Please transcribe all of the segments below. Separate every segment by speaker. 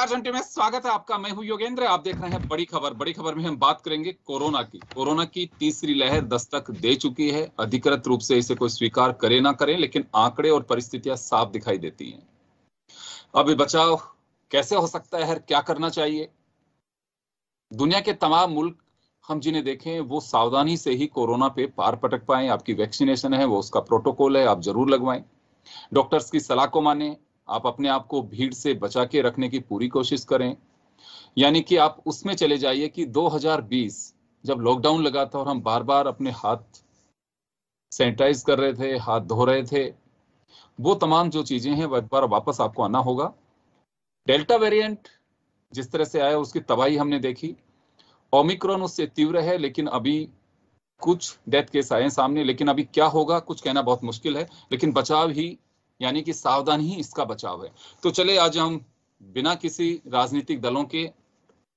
Speaker 1: नमस्कार जंटे में स्वागत है आपका। मैं हूं योगेंद्र। आप देख रहे हैं बड़ी खबर। बड़ी खबर में हम बात करेंगे कोरोना की तीसरी लहर दस्तक दे चुकी है। अधिकृत रूप से इसे कोई स्वीकार करे ना करे, लेकिन आंकड़े और परिस्थितियां साफ दिखाई देती हैं। अब बचाव कैसे हो सकता है, क्या करना चाहिए? दुनिया के तमाम मुल्क हम जिन्हें देखें वो सावधानी से ही कोरोना पे पार पटक पाए। आपकी वैक्सीनेशन है, वो उसका प्रोटोकॉल है, आप जरूर लगवाएं। डॉक्टर्स की सलाह को माने। आप अपने आप को भीड़ से बचा के रखने की पूरी कोशिश करें। यानी कि आप उसमें चले जाइए कि 2020 जब लॉकडाउन लगा था और हम बार बार अपने हाथ सैनिटाइज कर रहे थे, हाथ धो रहे थे, वो तमाम जो चीजें हैं वह एक बार वापस आपको आना होगा। डेल्टा वेरिएंट जिस तरह से आया उसकी तबाही हमने देखी। ओमिक्रॉन उससे तीव्र है, लेकिन अभी कुछ डेथ केस आए सामने। लेकिन अभी क्या होगा कुछ कहना बहुत मुश्किल है, लेकिन बचाव ही यानी कि सावधानी ही इसका बचाव है। तो चले आज हम बिना किसी राजनीतिक दलों के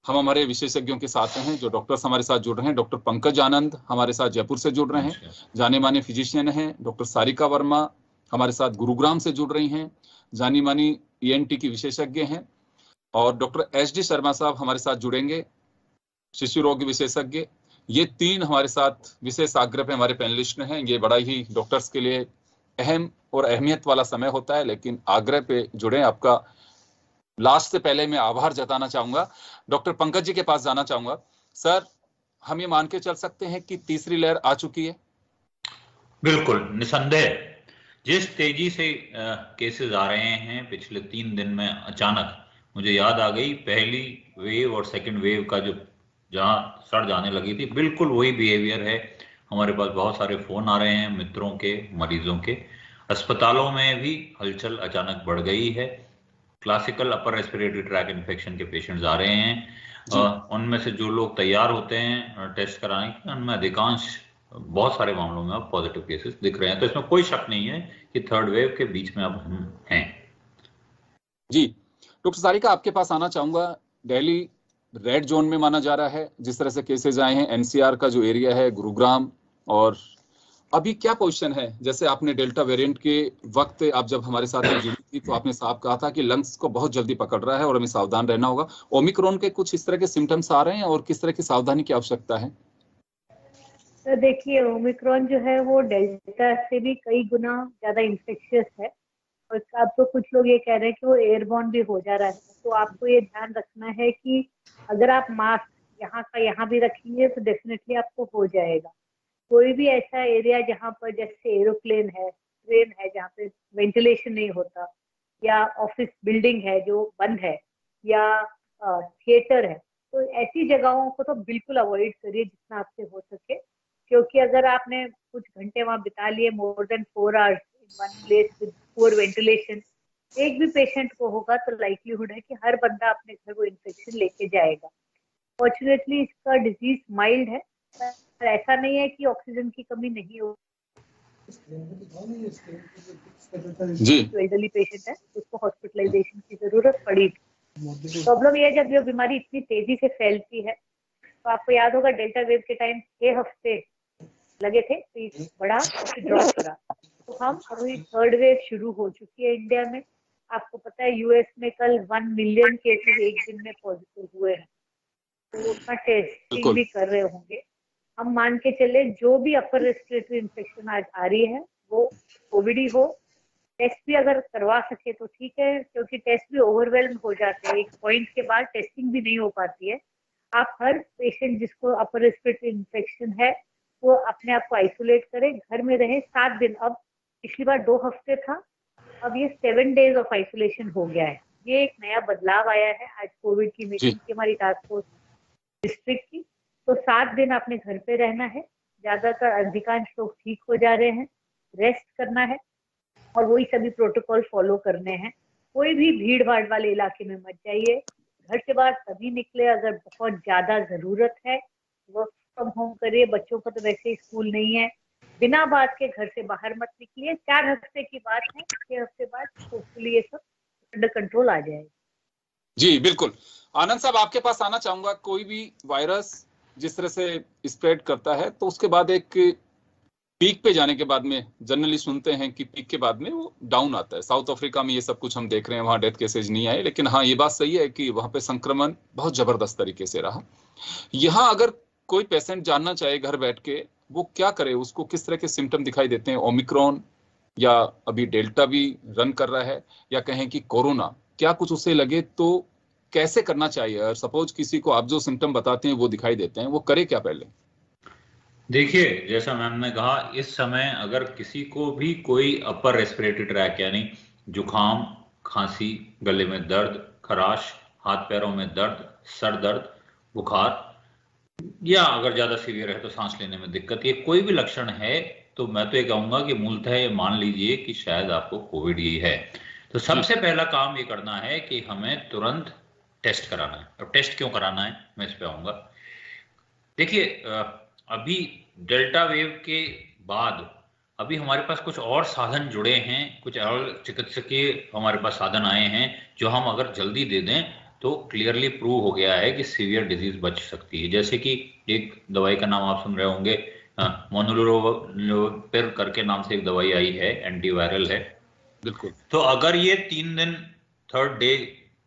Speaker 1: हम हमारे विशेषज्ञों के साथ हैं, जो डॉक्टर्स हमारे साथ जुड़ रहे हैं। डॉक्टर पंकज आनंद हमारे साथ जयपुर से जुड़ रहे हैं, जाने माने फिजिशियन हैं। डॉक्टर सारिका वर्मा हमारे साथ गुरुग्राम से जुड़ रही हैं, जानी मानी ENT की विशेषज्ञ हैं। और डॉक्टर SD शर्मा साहब हमारे साथ जुड़ेंगे, शिशु रोग विशेषज्ञ। ये तीन हमारे साथ विशेष आग्रह पे हमारे पैनलिस्ट हैं। ये बड़ा ही डॉक्टर्स के लिए अहम और अहमियत वाला समय होता है, लेकिन आग्रह पे जुड़े। आपका लास्ट से पहले मैं आभार जताना चाहूंगा। डॉक्टर पंकज जी के पास जाना चाहूंगा। सर, हम ये मान के चल सकते हैं कि तीसरी लहर आ चुकी है?
Speaker 2: बिल्कुल, निसंदेह। जिस तेजी से केसेस आ रहे हैं पिछले 3 दिन में, अचानक मुझे याद आ गई पहली वेव और सेकंड वेव का, जो जहां सड़ जाने लगी थी। बिल्कुल वही बिहेवियर है। हमारे पास बहुत सारे फोन आ रहे हैं मित्रों के, मरीजों के। अस्पतालों में भी हलचल अचानक बढ़ गई है। Classical upper respiratory tract infection के पेशेंट्स आ रहे हैं। उनमें से जो लोग तैयार होते हैं टेस्ट कराने के, उनमें अधिकांश बहुत सारे मामलों में अब पॉजिटिव केसेस दिख रहे हैं। तो इसमें कोई शक नहीं है कि थर्ड वेव के बीच में अब हम हैं।
Speaker 1: जी, डॉक्टर सारिका आपके पास आना चाहूंगा। दिल्ली रेड जोन में माना जा रहा है जिस तरह से केसेस आए हैं। NCR का जो एरिया है, गुरुग्राम, और अभी क्या पोजीशन है? जैसे आपने डेल्टा वेरिएंट के वक्त आप जब हमारे साथ में जुड़ी थी तो आपने साफ कहा था कि लंग्स को बहुत जल्दी पकड़ रहा है और हमें सावधान रहना होगा। ओमिक्रॉन के कुछ इस तरह के सिम्टम्स आ रहे हैं और किस तरह की सावधानी की आवश्यकता है?
Speaker 3: तो देखिए, ओमिक्रॉन जो है वो डेल्टा से भी कई गुना ज्यादा इन्फेक्शियस है। और अब तो कुछ लोग ये कह रहे हैं कि वो एयरबॉर्न भी हो जा रहा है। तो आपको ये ध्यान रखना है कि अगर आप मास्क यहाँ का यहाँ भी रखेंगे तो डेफिनेटली आपको हो जाएगा। कोई भी ऐसा एरिया जहाँ पर जैसे एरोप्लेन है, ट्रेन है, जहाँ पे वेंटिलेशन नहीं होता, या ऑफिस बिल्डिंग है जो बंद है, या थिएटर है, तो ऐसी जगहों को तो बिल्कुल अवॉइड करिए जितना आपसे हो सके। क्योंकि अगर आपने कुछ घंटे वहां बिता लिए, more than 4 hours in one place with poor ventilation, एक भी पेशेंट को होगा तो लाइक्लीहुड है कि हर बंदा अपने घर वो इन्फेक्शन लेके जाएगा। फॉर्चुनेटली इसका डिजीज माइल्ड है, पर ऐसा नहीं है कि ऑक्सीजन की कमी नहीं हो।
Speaker 1: जी,
Speaker 3: एल्डरली पेशेंट है, उसको हॉस्पिटलाइजेशन की जरूरत पड़ी। प्रॉब्लम ये है जब ये बीमारी इतनी तेजी से फैलती है, तो आपको याद होगा डेल्टा वेव के टाइम 6 हफ्ते लगे थे, तो बड़ा ड्रॉप करा। तो हम अभी थर्ड वेव शुरू हो चुकी है इंडिया में। आपको पता है US में कल 1 मिलियन केसेस एक दिन में पॉजिटिव हुए हैं, तो उसका टेस्टिंग भी कर रहे होंगे। हम मान के चले जो भी अपर रेस्पिरेटरी इन्फेक्शन आज आ रही है वो कोविड ही हो। टेस्ट भी अगर करवा सके तो ठीक है, क्योंकि टेस्ट भी ओवरवेल्म हो जाते हैं। एक पॉइंट के बाद टेस्टिंग भी नहीं हो पाती है। आप हर पेशेंट जिसको अपर रेस्पिरेटरी इन्फेक्शन है वो अपने आप को आइसोलेट करें, घर में रहे 7 दिन। अब पिछली बार 2 हफ्ते था, अब ये 7 डेज ऑफ आइसोलेशन हो गया है। ये एक नया बदलाव आया है आज कोविड की मीटिंग की, हमारी टास्क फोर्स डिस्ट्रिक्ट की। तो 7 दिन आपने घर पे रहना है। ज्यादातर अधिकांश लोग ठीक हो जा रहे हैं, रेस्ट करना है और वही सभी प्रोटोकॉल फॉलो करने हैं। कोई भी भीड़ भाड़ वाले इलाके में मत जाइए। घर से बाहर तभी निकले अगर बहुत ज्यादा जरूरत है। वर्क फ्रॉम होम करिए। बच्चों का तो वैसे ही स्कूल नहीं है। बिना बात के घर से बाहर मत निकलिए। 4 हफ्ते की बात है, 6 हफ्ते बाद होपफुली ये सब अंडर कंट्रोल आ जाएगा।
Speaker 1: जी बिल्कुल। आनंद साहब आपके पास आना चाहूंगा। कोई भी वायरस जिस तरह से स्प्रेड करता है तो उसके बाद एक पीक पे जाने के बाद में जनरली सुनते हैं कि पीक के बाद में वो डाउन आता है। साउथ अफ्रीका में ये सब कुछ हम देख रहे हैं, वहां डेथ केसेज नहीं आए, लेकिन हाँ ये बात सही है कि वहां पे संक्रमण बहुत जबरदस्त तरीके से रहा। यहाँ अगर कोई पेशेंट जानना चाहे घर बैठ के वो क्या करे, उसको किस तरह के सिम्टम दिखाई देते हैं, ओमिक्रॉन या अभी डेल्टा भी रन कर रहा है, या कहें कि कोरोना, क्या कुछ उसे लगे तो कैसे करना चाहिए? और सपोज किसी को आप जो सिम्टम बताते हैं वो दिखाई देते हैं, वो करे क्या पहले?
Speaker 2: देखिए, जैसा मैम ने कहा, इस समय अगर किसी को भी कोई अपर रेस्पिरेटरी ट्रैक यानी जुकाम, खांसी, गले में दर्द, खराश, हाथ पैरों में दर्द, सर दर्द, बुखार, या अगर ज्यादा सीवियर है तो सांस लेने में दिक्कत, ये कोई भी लक्षण है तो मैं तो ये कहूंगा कि मूलतः ये मान लीजिए कि शायद आपको कोविड ही है। तो सबसे पहला काम ये करना है कि हमें तुरंत टेस्ट कराना है। और टेस्ट क्यों कराना है मैं इस पे आऊंगा। देखिए, अभी डेल्टा वेव के बाद अभी हमारे पास कुछ और साधन जुड़े हैं, कुछ और चिकित्सकीय हमारे पास साधन आए हैं जो हम अगर जल्दी दे दें तो क्लियरली प्रूव हो गया है कि सीवियर डिजीज बच सकती है। जैसे कि एक दवाई का नाम आप सुन रहे होंगे, मोनुलिप्राविर करके नाम से एक दवाई आई है, एंटीवायरल है।
Speaker 1: बिल्कुल।
Speaker 2: तो अगर ये 3 दिन, 3rd डे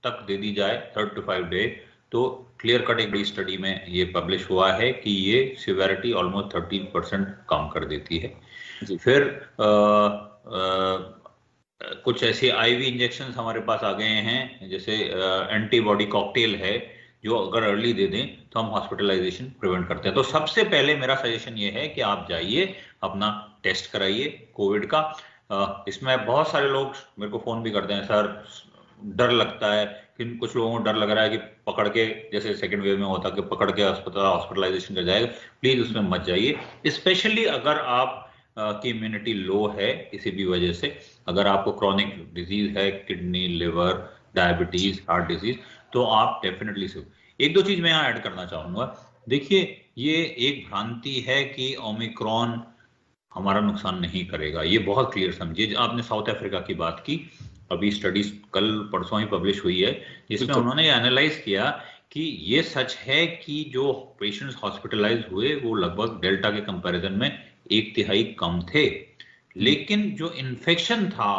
Speaker 2: तक दे दी जाए, 3rd to 5 डे, तो क्लियर कट एक बड़ी स्टडी में ये पब्लिश हुआ है कि ये सिवियरिटी ऑलमोस्ट 13% कम कर देती है। फिर कुछ ऐसे आईवी इंजेक्शन हमारे पास आ गए हैं, जैसे एंटीबॉडी कॉकटेल है, जो अगर अर्ली दे दें तो हम हॉस्पिटलाइजेशन प्रिवेंट करते हैं। तो सबसे पहले मेरा सजेशन ये है कि आप जाइए अपना टेस्ट कराइए कोविड का। इसमें बहुत सारे लोग मेरे को फोन भी करते हैं, सर डर लगता है, कि कुछ लोगों को डर लग रहा है कि पकड़ के, जैसे सेकेंड वेव में होता कि पकड़ के हॉस्पिटलाइजेशन कर जाएगा। प्लीज उसमें मत जाइए। स्पेशली अगर आप की इम्यूनिटी लो है किसी भी वजह से, अगर आपको क्रॉनिक डिजीज है, kidney, liver, diabetes, heart disease, तो आप डेफिनेटली से। एक दो चीज मैं यहाँ ऐड करना चाहूंगा। देखिए, ये एक भ्रांति है कि ओमिक्रॉन हमारा नुकसान नहीं करेगा, ये बहुत क्लियर समझिए। आपने साउथ अफ्रीका की बात की, अभी स्टडीज कल परसों ही पब्लिश हुई है, जिसमें उन्होंने एनालाइज किया कि ये सच है कि जो पेशेंट्स हॉस्पिटलाइज हुए वो लगभग डेल्टा के कंपैरिजन में 1/3 कम थे, लेकिन जो इन्फेक्शन था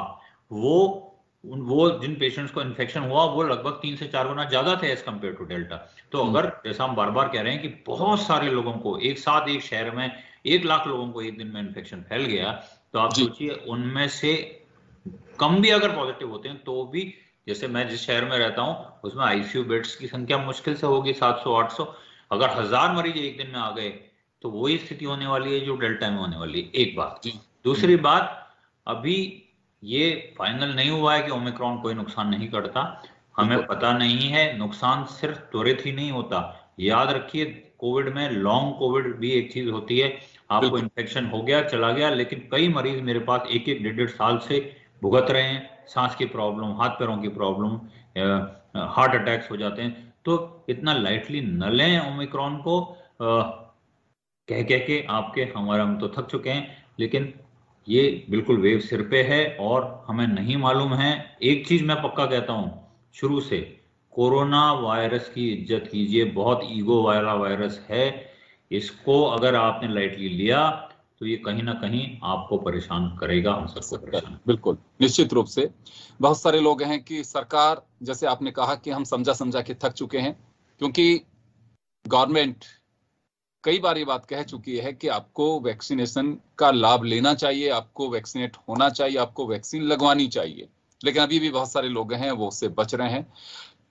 Speaker 2: वो जिन पेशेंट्स को इन्फेक्शन हुआ वो लगभग 3 से 4 गुना ज्यादा थे एज कम्पेयर टू डेल्टा। तो अगर, जैसा हम बार बार कह रहे हैं कि बहुत सारे लोगों को एक साथ एक शहर में 1 लाख लोगों को एक दिन में इन्फेक्शन फैल गया, तो आप सोचिए उनमें से कम भी अगर पॉजिटिव होते हैं तो भी, जैसे मैं जिस शहर में रहता हूं उसमें आईसीयू बेड्स की संख्या मुश्किल से होगी 700-800। अगर 1000 मरीज एक दिन में आ गए तो वही स्थिति होने वाली है जो डेल्टा में होने वाली है। एक बात। दूसरी बात, अभी ये फाइनल नहीं हुआ है कि ओमिक्रॉन कोई नुकसान नहीं करता, हमें पता नहीं है। नुकसान सिर्फ त्वरित ही नहीं होता, याद रखिए कोविड में लॉन्ग कोविड भी एक चीज होती है। आपको इन्फेक्शन हो गया, चला गया, लेकिन कई मरीज मेरे पास 1-1, 1.5 साल से भुगत रहे हैं, सांस की प्रॉब्लम, हाथ पैरों की प्रॉब्लम, हार्ट अटैक्स हो जाते हैं। तो इतना लाइटली न लें ओमिक्रॉन को। कह के आपके हमारा हम तो थक चुके हैं, लेकिन ये बिल्कुल वेव सिर पे है और हमें नहीं मालूम है। एक चीज मैं पक्का कहता हूं शुरू से, कोरोना वायरस की इज्जत कीजिए, बहुत ईगो वाला वायरस है, इसको अगर आपने लाइटली लिया तो ये कहीं ना कहीं आपको परेशान करेगा, हम सबको परेशान।
Speaker 1: बिल्कुल, निश्चित रूप से। बहुत सारे लोग हैं कि सरकार, जैसे आपने कहा कि हम समझा के थक चुके हैं, क्योंकि गवर्नमेंट कई बार ये बात कह चुकी है कि आपको वैक्सीनेशन का लाभ लेना चाहिए, आपको वैक्सीनेट होना चाहिए, आपको वैक्सीन लगवानी चाहिए, लेकिन अभी भी बहुत सारे लोग हैं वो उससे बच रहे हैं।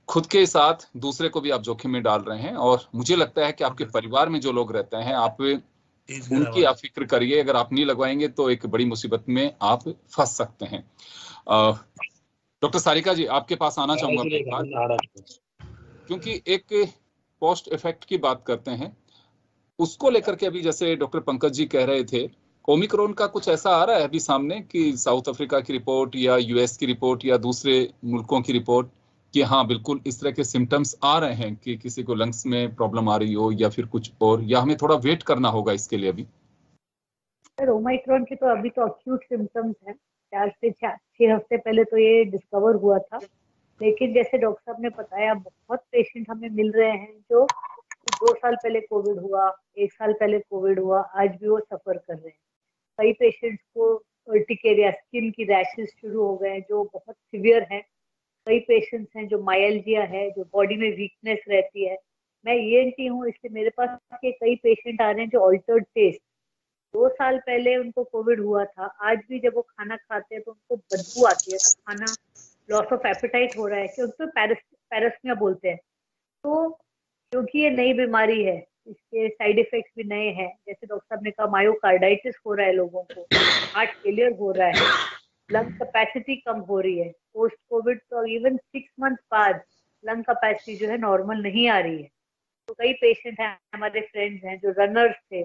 Speaker 1: खुद के साथ दूसरे को भी आप जोखिम में डाल रहे हैं, और मुझे लगता है कि आपके परिवार में जो लोग रहते हैं आप उनकी आप फिक्र करिए। अगर आप नहीं लगवाएंगे तो एक बड़ी मुसीबत में आप फंस सकते हैं। डॉक्टर सारिका जी, आपके पास आना चाहूंगा, क्योंकि एक पोस्ट इफेक्ट की बात करते हैं, उसको लेकर के अभी जैसे डॉक्टर पंकज जी कह रहे थे, ओमिक्रॉन का कुछ ऐसा आ रहा है अभी सामने कि साउथ अफ्रीका की रिपोर्ट या यूएस की रिपोर्ट या दूसरे मुल्कों की रिपोर्ट कि हाँ बिल्कुल इस तरह के सिम्टम्स आ रहे हैं कि किसी को लंग्स में प्रॉब्लम आ रही हो या फिर कुछ और, या हमें थोड़ा वेट करना होगा इसके लिए? अभी
Speaker 3: सर ओमिक्रॉन की तो अभी तो अक्यूट सिम्टम्स हैं, 4 से 6 हफ्ते पहले तो ये डिस्कवर हुआ था, लेकिन जैसे डॉक्टर साहब ने बताया बहुत पेशेंट हमें मिल रहे हैं जो 2 साल पहले कोविड हुआ, 1 साल पहले कोविड हुआ, आज भी वो सफर कर रहे हैं। कई पेशेंट्स को अर्टिकेरिया, स्किन की रैशेस शुरू हो गए हैं जो बहुत सीवियर हैं। कई पेशेंट्स हैं जो माइल्जिया है, जो बॉडी में वीकनेस रहती है। मैं ईएनटी हूँ, इसलिए मेरे पास के कई पेशेंट आ रहे हैं जो ऑल्टर्ड टेस्ट। 2 साल पहले उनको कोविड हुआ था, आज भी जब वो खाना खाते हैं तो उनको बदबू आती है, तो खाना, लॉस ऑफ एपेटाइट हो रहा है, कि उसको पैरास्मिया बोलते हैं। तो क्योंकि ये नई बीमारी है, इसके साइड इफेक्ट्स भी नए हैं, जैसे डॉक्टर साहब ने कहा मायोकार्डाइटिस हो रहा है लोगों को, हार्ट फेलियर हो रहा है, लंग कैपेसिटी कम हो रही है पोस्ट कोविड। तो इवन 6 मंथ बाद लंग कैपेसिटी जो है नॉर्मल नहीं आ रही है। तो कई पेशेंट हैं, हमारे फ्रेंड्स हैं जो रनर्स थे,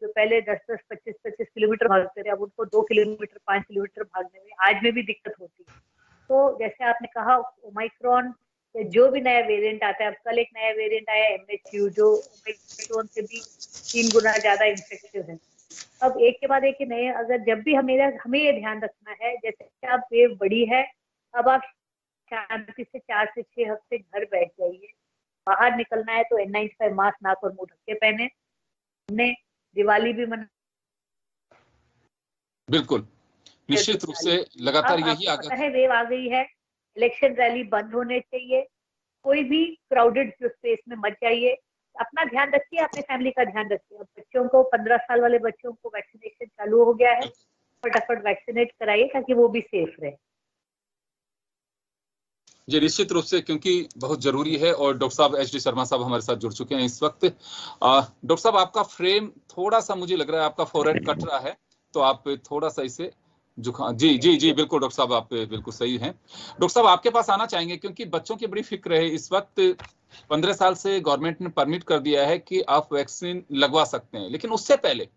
Speaker 3: जो पहले 10-10, 25-25 किलोमीटर भागते थे, अब उनको 2 किलोमीटर 5 किलोमीटर भागने में आज में भी दिक्कत होती है। तो जैसे आपने कहा, ओमाइक्रॉन जो भी नया वेरिएंट आता है, अब कल एक नया वेरिएंट आया MHU, जो ओमाइक्रॉन से भी 3 गुना ज्यादा इन्फेक्टिव है। अब एक के बाद एक नए, अगर जब भी हमें ये ध्यान रखना है, जैसे अब वेव बड़ी है, अब आप शांति से 4 से 6 हफ्ते घर बैठ जाइए। बाहर निकलना है तो N95 मास्क, नाक और मुंह ढक के पहने। हमने दिवाली भी मना,
Speaker 1: बिल्कुल, निश्चित रूप से लगातार यही
Speaker 3: पता है वेव आ गई है, इलेक्शन रैली बंद होने चाहिए, कोई भी क्राउडेड स्पेस में मत जाइए, अपना ध्यान रखिए, अपने फैमिली का ध्यान रखिए। बच्चों को, 15 साल वाले बच्चों को वैक्सीनेशन चालू हो गया है, फटाफट वैक्सीनेट कराइए ताकि वो भी सेफ रहे।
Speaker 1: जी निश्चित रूप से, क्योंकि बहुत जरूरी है। और डॉक्टर साहब HD शर्मा साहब हमारे साथ जुड़ चुके हैं इस वक्त। डॉक्टर साहब, आपका फ्रेम थोड़ा सा मुझे लग रहा है आपका फोरहेड कट रहा है, तो आप थोड़ा सा इसे झुका। जी जी जी बिल्कुल डॉक्टर साहब, आप बिल्कुल सही हैं। डॉक्टर साहब आपके पास आना चाहेंगे, क्योंकि बच्चों की बड़ी फिक्र है इस वक्त। 15 साल से गवर्नमेंट ने परमिट कर दिया है कि आप वैक्सीन लगवा सकते हैं, लेकिन उससे पहले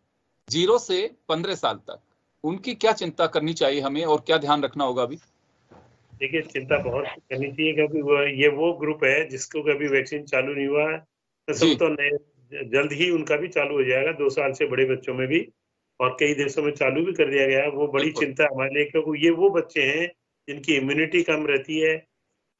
Speaker 1: 0 से 15 साल तक उनकी क्या चिंता करनी चाहिए हमें, और क्या ध्यान रखना होगा अभी?
Speaker 4: देखिए, चिंता बहुत करनी चाहिए, क्योंकि ये वो ग्रुप है जिसको कभी वैक्सीन चालू नहीं हुआ है। तो सब तो नए, जल्द ही उनका भी चालू हो जाएगा, 2 साल से बड़े बच्चों में भी, और कई देशों में चालू भी कर दिया गया है। वो बड़ी चिंता हमारे लिए, क्योंकि ये वो बच्चे हैं जिनकी इम्यूनिटी कम रहती है,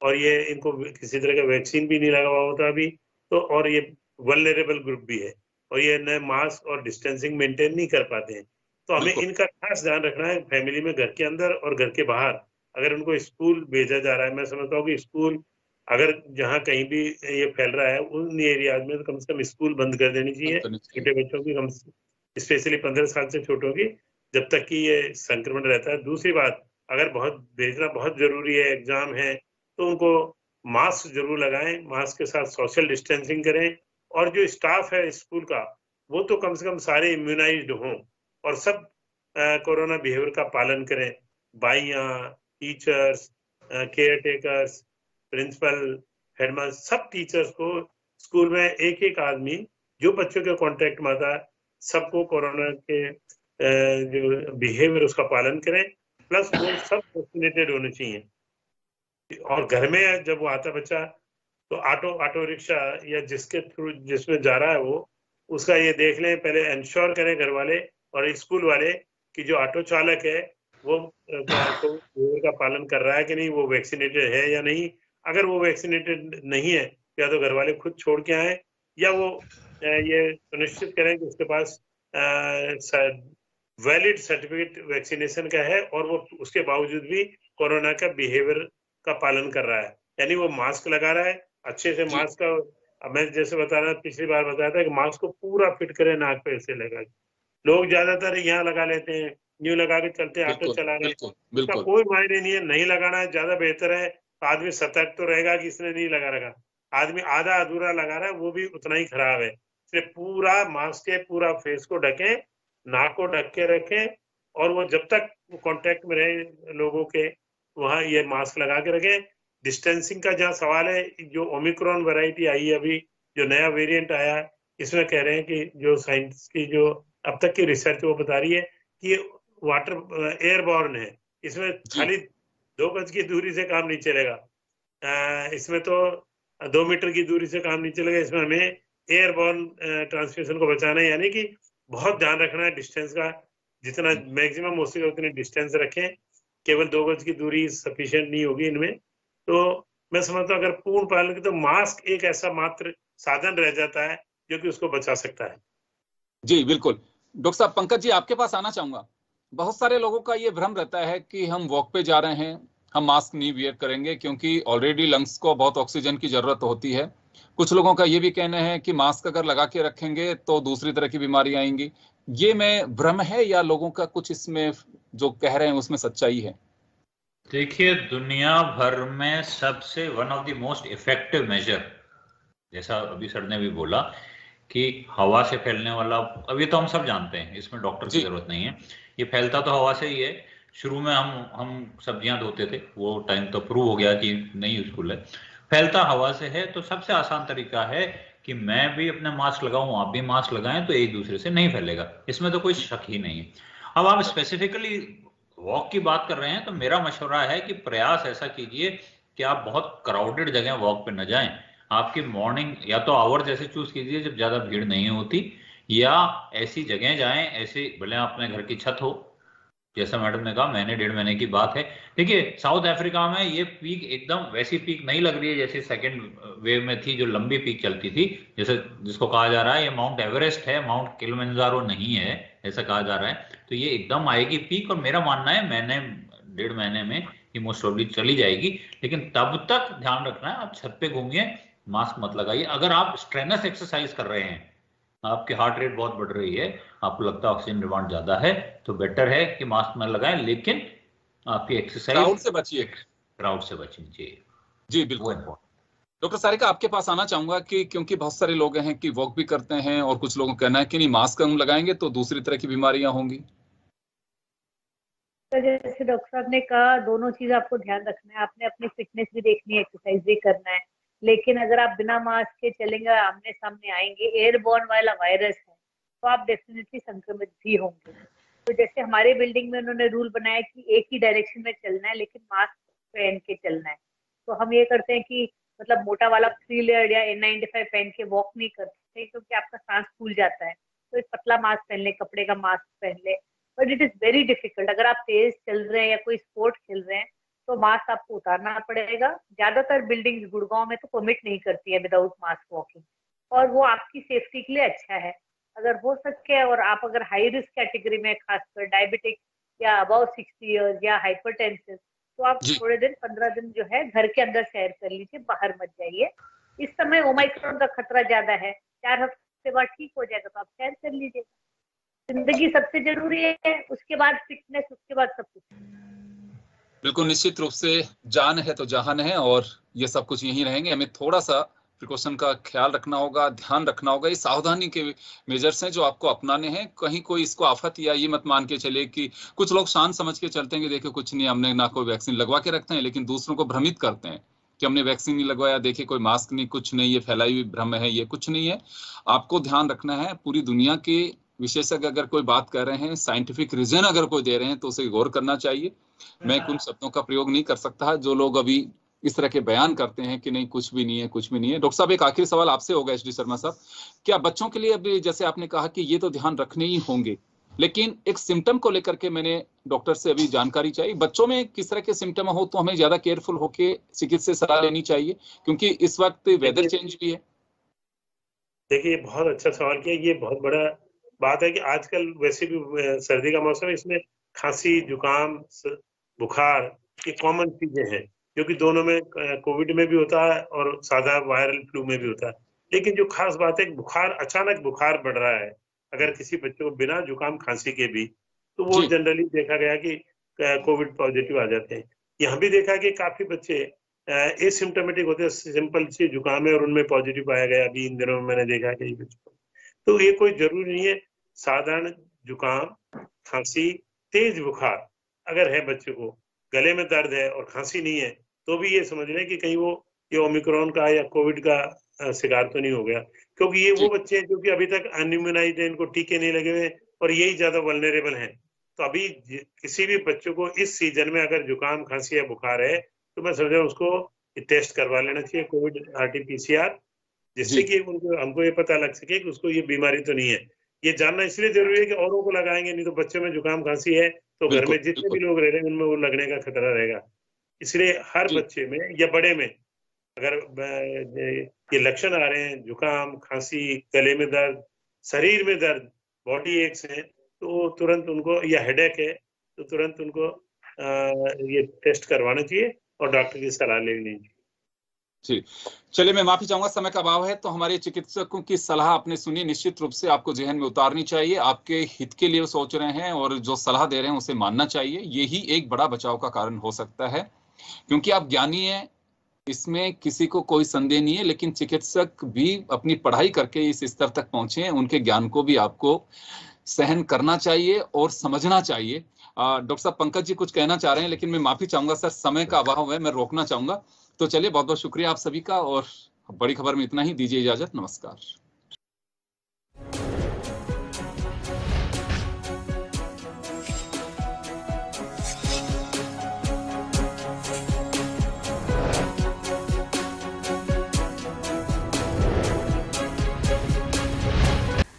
Speaker 4: और ये इनको किसी तरह का वैक्सीन भी नहीं लगा हुआ होता अभी तो, और ये वल्नरेबल ग्रुप भी है, और ये नए मास्क और डिस्टेंसिंग मेंटेन नहीं कर पाते हैं। तो हमें इनका खास ध्यान रखना है, फैमिली में, घर के अंदर और घर के बाहर। अगर उनको स्कूल भेजा जा रहा है, मैं समझता हूँ कि स्कूल, अगर जहाँ कहीं भी ये फैल रहा है उन एरियाज में, तो कम से कम स्कूल बंद कर देनी चाहिए छोटे बच्चों की, स्पेशली 15 साल से छोटों की, जब तक कि ये संक्रमण रहता है। दूसरी बात, अगर भेजना बहुत जरूरी है, एग्जाम है, तो उनको मास्क जरूर लगाएं, मास्क के साथ सोशल डिस्टेंसिंग करें, और जो स्टाफ है स्कूल का, वो तो कम से कम सारे इम्यूनाइज्ड हों, और सब कोरोना बिहेवियर का पालन करें। बाइयाँ, teachers, caretakers, principal, headmaster, सब टीचर्स को स्कूल में एक आदमी जो बच्चों के कांटेक्ट में आता है, सबको कोरोना के जो बिहेवियर उसका पालन करें, प्लस वो सब वैक्सीनेटेड होने चाहिए। और घर में जब वो आता बच्चा, तो ऑटो रिक्शा या जिसके थ्रू जिसमें जा रहा है वो, उसका ये देख लें, पहले इंश्योर करें घर वाले और स्कूल वाले कि जो ऑटो चालक है वो का पालन कर रहा है कि नहीं, वो वैक्सीनेटेड है या नहीं। अगर वो वैक्सीनेटेड नहीं है, या तो घर वाले खुद छोड़ के आए, या वो ये सुनिश्चित करें कि उसके पास वैलिड सर्टिफिकेट वैक्सीनेशन का है, और वो उसके बावजूद भी कोरोना का बिहेवियर का पालन कर रहा है, यानी वो मास्क लगा रहा है अच्छे से। मास्क का, अब मैं जैसे बता रहा, पिछली बार बताया था कि मास्क को पूरा फिट करें, नाक पे से लगा। लोग ज्यादातर यहाँ लगा लेते हैं, न्यू लगा के चलते हैं, ऑटो चला रहे हैं, उसका कोई मायने नहीं है। नहीं लगाना है, ज्यादा बेहतर है। आदमी सतर्क तो रहेगा कि इसने नहीं लगा रखा, आदमी आधा अधूरा लगा रहा है, वो भी उतना ही खराब है। इसलिए पूरा मास्क के पूरा फेस को ढकें, नाक को ढक के रखें, और वो जब तक वो कांटेक्ट में रहे लोगों के, वहां ये मास्क लगा के रखें। डिस्टेंसिंग का जहाँ सवाल है, जो ओमिक्रॉन वैरायटी आई है अभी, जो नया वेरिएंट आया है, इसमें कह रहे हैं कि जो साइंस की जो अब तक की रिसर्च वो बता रही है कि वाटर एयरबॉर्न है। इसमें खाली 2 गज की दूरी से काम नहीं चलेगा, इसमें तो 2 मीटर की दूरी से काम नहीं चलेगा। इसमें हमें एयरबॉर्न ट्रांसमिशन को बचाना है, यानी कि बहुत ध्यान रखना है डिस्टेंस का, जितना मैक्सिमम हो सके उतनी डिस्टेंस रखें। केवल 2 गज की दूरी सफिशिएंट नहीं होगी इनमें। तो मैं समझता हूँ अगर पूर्ण पालन की, तो मास्क एक ऐसा मात्र साधन रह जाता है जो कि उसको बचा सकता है।
Speaker 1: जी बिल्कुल। डॉक्टर साहब, पंकज जी आपके पास आना चाहूंगा। बहुत सारे लोगों का ये भ्रम रहता है कि हम वॉक पे जा रहे हैं, हम मास्क नहीं वियर करेंगे क्योंकि ऑलरेडी लंग्स को बहुत ऑक्सीजन की जरूरत होती है। कुछ लोगों का ये भी कहना है कि मास्क अगर लगा के रखेंगे तो दूसरी तरह की बीमारी आएंगी। ये में भ्रम है या लोगों का कुछ इसमें जो कह रहे हैं उसमें सच्चाई है?
Speaker 2: देखिए, दुनिया भर में सबसे one of the most effective major, जैसा अभी सर ने भी बोला कि हवा से फैलने वाला, अब ये तो हम सब जानते हैं, इसमें डॉक्टर की जरूरत नहीं है, ये फैलता तो हवा से ही है। शुरू में हम सब्जियां धोते थे, वो टाइम तो प्रूव हो गया कि नहीं यूजफुल है, फैलता हवा से है। तो सबसे आसान तरीका है कि मैं भी अपने मास्क लगाऊं, आप भी मास्क लगाएं, तो एक दूसरे से नहीं फैलेगा, इसमें तो कोई शक ही नहीं है। अब आप स्पेसिफिकली वॉक की बात कर रहे हैं, तो मेरा मशवरा है कि प्रयास ऐसा कीजिए कि आप बहुत क्राउडेड जगह वॉक पे न जाएं। आपकी मॉर्निंग या तो आवर जैसे चूज कीजिए जब ज्यादा भीड़ नहीं होती, या ऐसी जगह जाएं, ऐसे भले अपने घर की छत हो, जैसा मैडम ने कहा, महीने 1.5 महीने की बात है। देखिए, साउथ अफ्रीका में ये पीक एकदम वैसी पीक नहीं लग रही है जैसे सेकेंड वेव में थी, जो लंबी पीक चलती थी, जैसे जिसको कहा जा रहा है ये माउंट एवरेस्ट है, माउंट किलिमंजारो नहीं है, ऐसा कहा जा रहा है। तो ये एकदम आएगी पीक, और मेरा मानना है महीने 1.5 महीने में ये मोस्ट प्रोबेबली चली जाएगी। लेकिन तब तक ध्यान रखना है, आप छत पे घूमिए, मास्क मत लगाइए। अगर आप स्ट्रेनस एक्सरसाइज कर रहे हैं, आपकी हार्ट रेट बहुत बढ़ रही है, आपको लगता है ऑक्सीजन डिमांड ज्यादा है, तो बेटर है कि मास्क न लगाएं, लेकिन आपकी एक्सरसाइज,
Speaker 1: क्राउड से बचिए,
Speaker 2: क्राउड से बचिए।
Speaker 1: जी बिल्कुल। डॉक्टर सारिका, आपके पास आना चाहूंगा कि क्योंकि बहुत सारे लोग हैं कि वॉक भी करते हैं और कुछ लोगों का कहना है कि नहीं, मास्क हम लगाएंगे तो दूसरी तरह की बीमारियां होंगी।
Speaker 3: तो जैसे डॉक्टर साहब ने कहा, दोनों चीज आपको ध्यान रखना है, आपने अपनी फिटनेस भी देखनी है, एक्सरसाइज भी करना है। लेकिन अगर आप बिना मास्क के चलेंगे, आमने सामने आएंगे, एयरबॉर्न वाला वायरस है, तो आप डेफिनेटली संक्रमित भी होंगे। तो जैसे हमारे बिल्डिंग में उन्होंने रूल बनाया कि एक ही डायरेक्शन में चलना है, लेकिन मास्क पहन के चलना है। तो हम ये करते हैं कि मतलब मोटा वाला 3 लेयर या N95 पहन के वॉक नहीं करते, क्योंकि आपका सांस फूल जाता है। तो एक पतला मास्क पहन ले, कपड़े का मास्क पहन ले। But it is very difficult. अगर आप तेज चल रहे हैं या कोई स्पोर्ट खेल रहे हैं, तो मास्क आपको उतारना पड़ेगा। ज्यादातर बिल्डिंग्स गुड़गांव में तो परमिट नहीं करती है विदाउट मास्क वॉकिंग, और वो आपकी सेफ्टी के लिए अच्छा है। अगर हो सके, और आप अगर हाई रिस्क कैटेगरी में, खासकर डायबिटिक या अबाउ 60 ईयर्स या हाइपरटेंसिव, तो आप थोड़े दिन, 15 दिन जो है घर के अंदर सैर कर लीजिए, बाहर मत जाइए। इस समय ओमाइक्रोन का खतरा ज्यादा है, 4 हफ्ते बाद ठीक हो जाएगा, तो आप सैर कर लीजिए। जिंदगी सबसे जरूरी है, उसके बाद फिटनेस, उसके बाद सब कुछ।
Speaker 1: बिल्कुल, निश्चित रूप से जान है तो जहान है, और ये सब कुछ यहीं रहेंगे। हमें थोड़ा सा प्रिकॉशन का ख्याल रखना होगा, ध्यान रखना होगा। ये सावधानी के मेजर्स हैं जो आपको अपनाने हैं। कहीं कोई इसको आफत या ये मत मान के चले कि कुछ लोग शान समझ के चलते हैं कि देखो कुछ नहीं, हमने ना कोई वैक्सीन लगवा के रखते हैं, लेकिन दूसरों को भ्रमित करते हैं कि हमने वैक्सीन नहीं लगवाया, देखिए कोई मास्क नहीं, कुछ नहीं, ये फैलाई हुई भ्रम है, ये कुछ नहीं है। आपको ध्यान रखना है। पूरी दुनिया के विशेषज्ञ अगर कोई बात कर रहे हैं, साइंटिफिक रीजन अगर कोई दे रहे हैं, तो उसे गौर करना चाहिए। मैं उन शब्दों का प्रयोग नहीं कर सकता जो लोग अभी इस तरह के बयान करते हैं कि नहीं कुछ भी नहीं है, कुछ भी नहीं है। डॉक्टर साहब, एक आखिरी सवाल आपसे होगा, एचडी शर्मा साहब, क्या बच्चों के लिए अभी जैसे आपने कहा कि ये तो ध्यान रखने ही होंगे, लेकिन एक सिम्टम को लेकर के मैंने डॉक्टर से अभी जानकारी चाहिए, बच्चों में किस तरह के सिम्टम हो तो हमें ज्यादा केयरफुल होकर चिकित्सकीय सलाह लेनी चाहिए, क्योंकि इस वक्त वेदर चेंज भी है।
Speaker 4: देखिए, बहुत अच्छा सवाल किया। ये बहुत बड़ा बात है कि आजकल वैसे भी सर्दी का मौसम है, इसमें खांसी, जुकाम, बुखार, ये कॉमन चीजें हैं, जो कि दोनों में, कोविड में भी होता है और सादा वायरल फ्लू में भी होता है। लेकिन जो खास बात है, बुखार, अचानक बुखार बढ़ रहा है अगर किसी बच्चे को बिना जुकाम खांसी के भी, तो वो जनरली देखा गया कि कोविड पॉजिटिव आ जाते हैं। यहाँ भी देखा कि काफी बच्चे एसिम्प्टोमेटिक होते हैं, सिंपल सी जुकाम है और उनमें पॉजिटिव पाया गया। अभी इन दिनों में मैंने देखा कि बच्चों, तो ये कोई जरूरी नहीं है। साधारण जुकाम, खांसी, तेज बुखार अगर है बच्चे को, गले में दर्द है और खांसी नहीं है, तो भी ये समझ लें कि कहीं वो ये ओमिक्रॉन का या कोविड का शिकार तो नहीं हो गया, क्योंकि ये वो बच्चे हैं जो कि अभी तक अनइम्यूनाइज्ड हैं, इनको टीके नहीं लगे हुए, और यही ज्यादा वल्नरेबल हैं। तो अभी किसी भी बच्चों को इस सीजन में अगर जुकाम, खांसी या बुखार है, तो मैं समझ रहा हूँ उसको टेस्ट करवा लेना चाहिए, कोविड RT-PCR, जिससे कि हमको ये पता लग सके कि उसको ये बीमारी तो नहीं है। ये जानना इसलिए जरूरी है कि औरों को लगाएंगे नहीं तो बच्चों में जुकाम, खांसी है तो घर में जितने भी लोग रह रहे हैं उनमें वो लगने का खतरा रहेगा। इसलिए हर बच्चे में या बड़े में अगर ये लक्षण आ रहे हैं, जुकाम, खांसी, गले में दर्द, शरीर में दर्द बॉडी एक्स है तो तुरंत उनको, या हेडेक है तो तुरंत उनको ये टेस्ट करवाना चाहिए और डॉक्टर की सलाह लेनी चाहिए।
Speaker 1: जी, चलिए मैं माफी चाहूंगा, समय का अभाव है, तो हमारे चिकित्सकों की सलाह आपने सुनी, निश्चित रूप से आपको जहन में उतारनी चाहिए, आपके हित के लिए सोच रहे हैं और जो सलाह दे रहे हैं उसे मानना चाहिए। यही एक बड़ा बचाव का कारण हो सकता है, क्योंकि आप ज्ञानी हैं, इसमें किसी को कोई संदेह नहीं है, लेकिन चिकित्सक भी अपनी पढ़ाई करके इस स्तर तक पहुंचे हैं, उनके ज्ञान को भी आपको सहन करना चाहिए और समझना चाहिए। डॉक्टर साहब पंकज जी कुछ कहना चाह रहे हैं, लेकिन मैं माफी चाहूंगा सर, समय का अभाव है, मैं रोकना चाहूंगा। तो चलिए, बहुत बहुत शुक्रिया आप सभी का, और बड़ी खबर में इतना ही, दीजिए इजाजत, नमस्कार।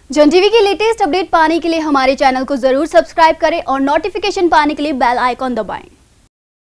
Speaker 5: जन टीवी की लेटेस्ट अपडेट पाने के लिए हमारे चैनल को जरूर सब्सक्राइब करें और नोटिफिकेशन पाने के लिए बेल आइकॉन दबाएं।